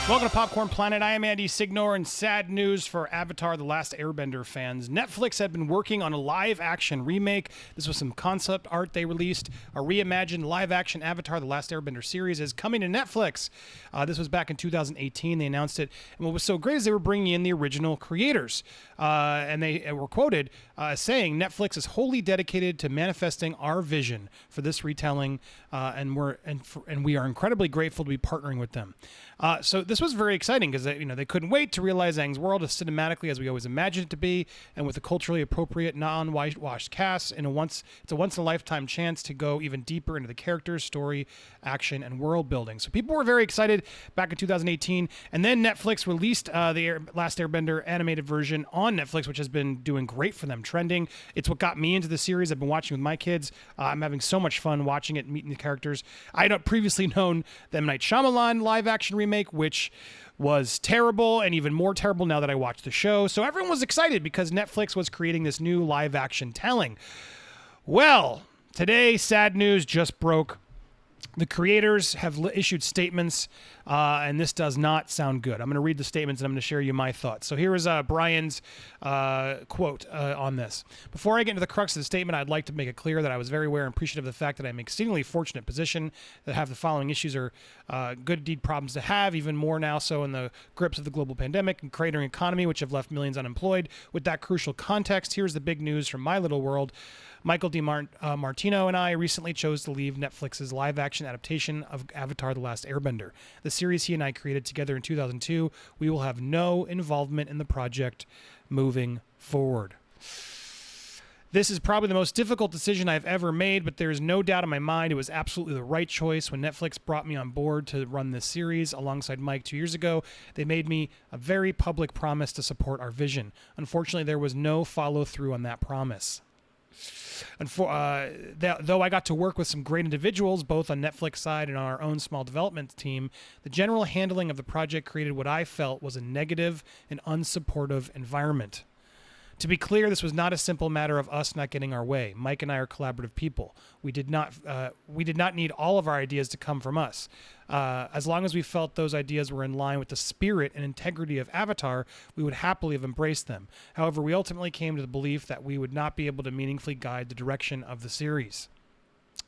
Welcome to Popcorn Planet. I am Andy Signor, and sad news for Avatar: The Last Airbender fans. Netflix had been working on a live-action remake. This was some concept art they released. A reimagined live-action Avatar: The Last Airbender series is coming to Netflix. This was back in 2018. They announced it, and what was so great is they were bringing in the original creators, and they were quoted saying, "Netflix is wholly dedicated to manifesting our vision for this retelling, and we are incredibly grateful to be partnering with them." So this was very exciting because they couldn't wait to realize Aang's world as cinematically as we always imagined it to be, and with a culturally appropriate, non-whitewashed cast. It's a once in a lifetime chance to go even deeper into the characters, story, action, and world building. So people were very excited back in 2018, and then Netflix released the Last Airbender animated version on Netflix, which has been doing great for them, trending. It's what got me into the series. I've been watching with my kids. I'm having so much fun watching it, meeting the characters. I had previously known the M. Night Shyamalan live action remake, which was terrible, and even more terrible now that I watched the show. So everyone was excited because Netflix was creating this new live action telling. Well, today, sad news just broke. The creators have issued statements, and this does not sound good. I'm going to read the statements, and I'm going to share you my thoughts. So here is Brian's quote on this. "Before I get into the crux of the statement, I'd like to make it clear that I was very aware and appreciative of the fact that I'm in an exceedingly fortunate position that have the following issues are good indeed problems to have, even more now so in the grips of the global pandemic and cratering economy, which have left millions unemployed. With that crucial context, here's the big news from my little world. Michael DiMartino and I recently chose to leave Netflix's live-action adaptation of Avatar: The Last Airbender. The series he and I created together in 2002. We will have no involvement in the project moving forward. This is probably the most difficult decision I've ever made, but there is no doubt in my mind it was absolutely the right choice. When Netflix brought me on board to run this series alongside Mike 2 years ago, they made me a very public promise to support our vision. Unfortunately, there was no follow-through on that promise. Though I got to work with some great individuals, both on Netflix side and on our own small development team, the general handling of the project created what I felt was a negative and unsupportive environment. To be clear, this was not a simple matter of us not getting our way. Mike and I are collaborative people. We did not need all of our ideas to come from us. As long as we felt those ideas were in line with the spirit and integrity of Avatar, we would happily have embraced them. However, we ultimately came to the belief that we would not be able to meaningfully guide the direction of the series.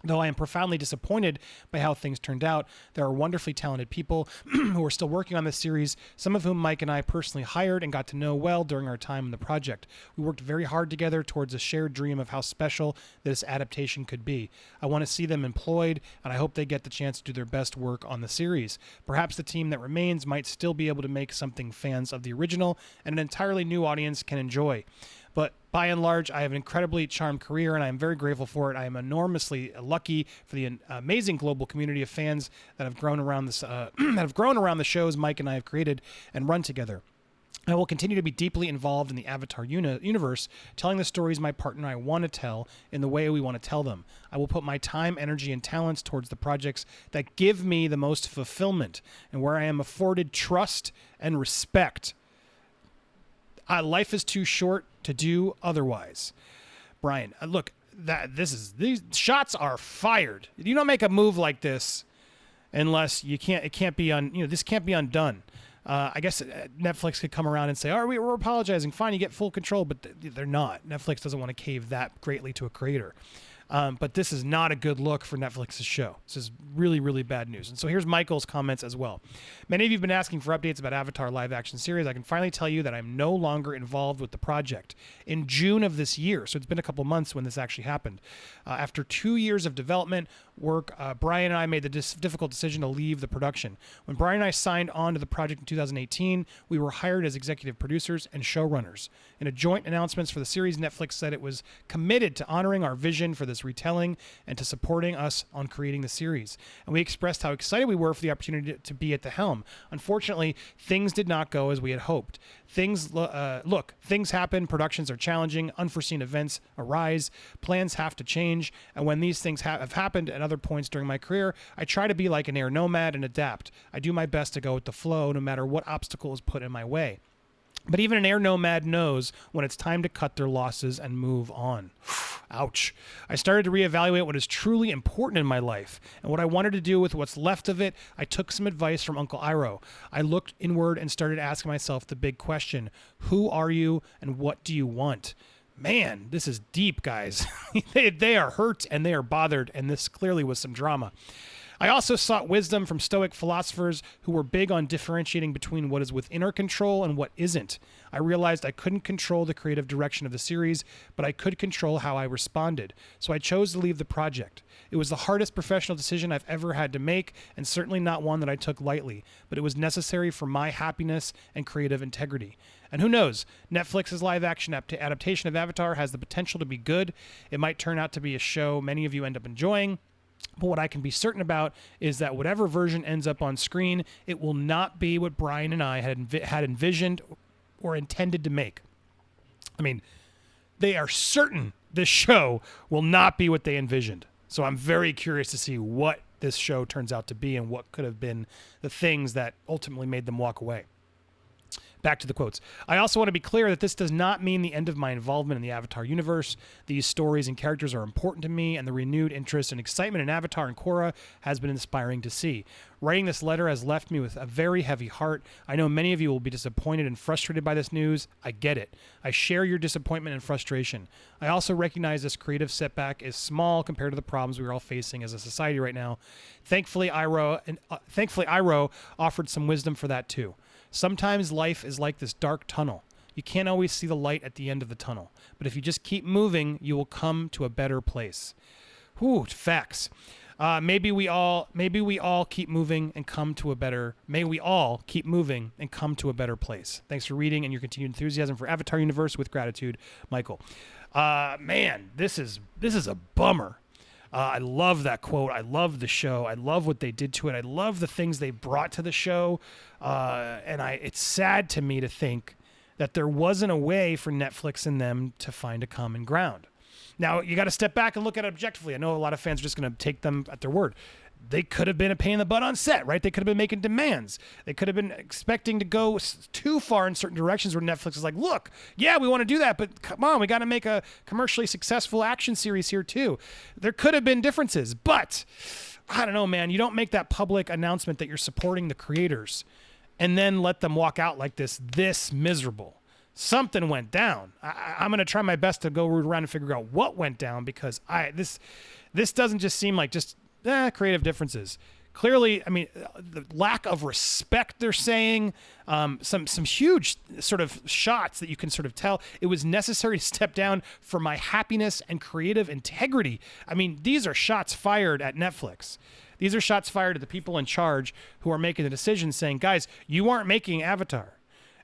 Though I am profoundly disappointed by how things turned out, there are wonderfully talented people who are still working on this series, some of whom Mike and I personally hired and got to know well during our time in the project. We worked very hard together towards a shared dream of how special this adaptation could be. I want to see them employed, and I hope they get the chance to do their best work on the series. Perhaps the team that remains might still be able to make something fans of the original and an entirely new audience can enjoy. But by and large, I have an incredibly charmed career, and I am very grateful for it. I am enormously lucky for the amazing global community of fans that have grown around this, that have grown around the shows Mike and I have created and run together. I will continue to be deeply involved in the Avatar universe, telling the stories my partner and I want to tell in the way we want to tell them. I will put my time, energy, and talents towards the projects that give me the most fulfillment and where I am afforded trust and respect. Life is too short to do otherwise. Brian, look, these shots are fired. You don't make a move like this unless this can't be undone. I guess Netflix could come around and say, "Oh, we're apologizing. Fine, you get full control," but they're not. Netflix doesn't want to cave that greatly to a creator. But this is not a good look for Netflix's show. This is really, really bad news. And so here's Michael's comments as well. "Many of you have been asking for updates about Avatar live action series. I can finally tell you that I'm no longer involved with the project. In June of this year," so it's been a couple months when this actually happened, "after 2 years of development work, Brian and I made the difficult decision to leave the production. When Brian and I signed on to the project in 2018, we were hired as executive producers and showrunners. In a joint announcements for the series, Netflix said it was committed to honoring our vision for this retelling and to supporting us on creating the series. And we expressed how excited we were for the opportunity to be at the helm. Unfortunately, things did not go as we had hoped. Things happen, productions are challenging, unforeseen events arise, plans have to change, and when these things have happened at other points during my career, I try to be like an air nomad and adapt. I do my best to go with the flow no matter what obstacle is put in my way. But even an air nomad knows when it's time to cut their losses and move on. Ouch. I started to reevaluate what is truly important in my life and what I wanted to do with what's left of it. I took some advice from Uncle Iroh. I looked inward and started asking myself the big question: who are you and what do you want? Man, this is deep, guys. They are hurt and they are bothered, and this clearly was some drama. I also sought wisdom from Stoic philosophers who were big on differentiating between what is within our control and what isn't. I realized I couldn't control the creative direction of the series, but I could control how I responded. So I chose to leave the project. It was the hardest professional decision I've ever had to make, and certainly not one that I took lightly, but it was necessary for my happiness and creative integrity. And who knows, Netflix's live-action adaptation of Avatar has the potential to be good. It might turn out to be a show many of you end up enjoying. But what I can be certain about is that whatever version ends up on screen, it will not be what Brian and I had envisioned or intended to make. I mean, they are certain this show will not be what they envisioned. So I'm very curious to see what this show turns out to be and what could have been the things that ultimately made them walk away. Back to the quotes. I also want to be clear that this does not mean the end of my involvement in the Avatar universe. These stories and characters are important to me, and the renewed interest and excitement in Avatar and Korra has been inspiring to see. Writing this letter has left me with a very heavy heart. I know many of you will be disappointed and frustrated by this news. I get it. I share your disappointment and frustration. I also recognize this creative setback is small compared to the problems we are all facing as a society right now. Thankfully, Iroh offered some wisdom for that too. Sometimes life is like this dark tunnel. You can't always see the light at the end of the tunnel, but if you just keep moving, you will come to a better place. Whew, facts. Maybe we all keep moving and come to a better. May we all keep moving and come to a better place. Thanks for reading and your continued enthusiasm for Avatar Universe. With gratitude, Michael. Man, this is a bummer. I love that quote. I love the show. I love what they did to it. I love the things they brought to the show. And it's sad to me to think that there wasn't a way for Netflix and them to find a common ground. Now, you got to step back and look at it objectively. I know a lot of fans are just going to take them at their word. They could have been a pain in the butt on set, right? They could have been making demands. They could have been expecting to go too far in certain directions where Netflix is like, look, yeah, we want to do that, but come on, we got to make a commercially successful action series here too. There could have been differences, but I don't know, man. You don't make that public announcement that you're supporting the creators and then let them walk out like this miserable. Something went down. I'm going to try my best to go root around and figure out what went down, because this doesn't just seem like just creative differences. Clearly, I mean, the lack of respect they're saying, some huge sort of shots that you can sort of tell it was necessary to step down for my happiness and creative integrity. I mean, these are shots fired at Netflix. These are shots fired at the people in charge who are making the decision, saying, guys, you aren't making Avatar.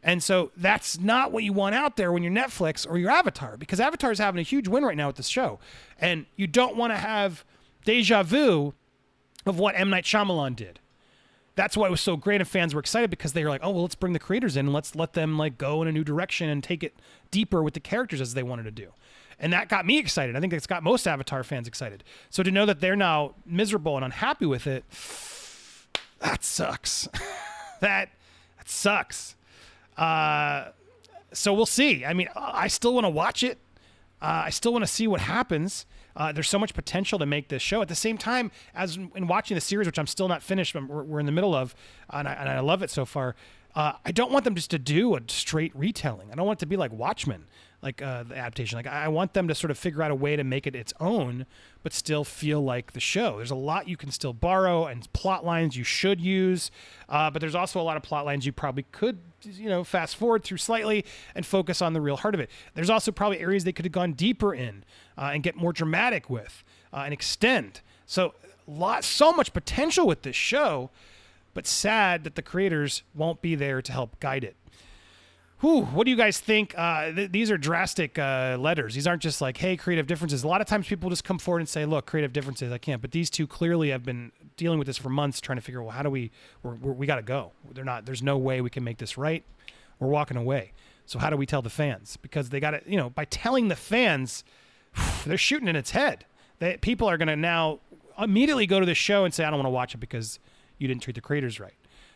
And so that's not what you want out there when you're Netflix or your Avatar, because Avatar is having a huge win right now with this show. And you don't want to have Deja Vu of what M. Night Shyamalan did. That's why it was so great, and fans were excited, because they were like, oh, well, let's bring the creators in and let's let them like go in a new direction and take it deeper with the characters as they wanted to do. And that got me excited. I think it's got most Avatar fans excited. So to know that they're now miserable and unhappy with it, that sucks. that sucks. So we'll see. I mean, I still want to watch it. I still want to see what happens. There's so much potential to make this show. At the same time, as in watching the series, which I'm still not finished, but we're in the middle of, and I love it so far. I don't want them just to do a straight retelling. I don't want it to be like Watchmen, like the adaptation. Like I want them to sort of figure out a way to make it its own, but still feel like the show. There's a lot you can still borrow and plot lines you should use, but there's also a lot of plot lines you probably could, fast forward through slightly and focus on the real heart of it. There's also probably areas they could have gone deeper in and get more dramatic with and extend. So so much potential with this show, but sad that the creators won't be there to help guide it. Whew, what do you guys think? These are drastic letters. These aren't just like, hey, creative differences. A lot of times people just come forward and say, look, creative differences, I can't. But these two clearly have been dealing with this for months, trying to figure out, well, how do we got to go. There's no way we can make this right. We're walking away. So how do we tell the fans? Because they got to, by telling the fans, they're shooting in its head. People are going to now immediately go to the show and say, I don't want to watch it because you didn't treat the creators right.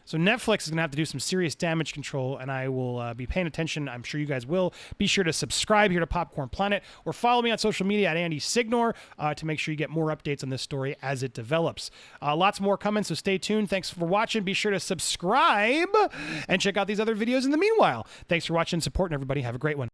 So Netflix is going to have to do some serious damage control, and I will be paying attention. I'm sure you guys will. Be sure to subscribe here to Popcorn Planet or follow me on social media at Andy Signor to make sure you get more updates on this story as it develops. Lots more coming, so stay tuned. Thanks for watching. Be sure to subscribe and check out these other videos in the meanwhile. Thanks for watching and supporting, everybody. Have a great one.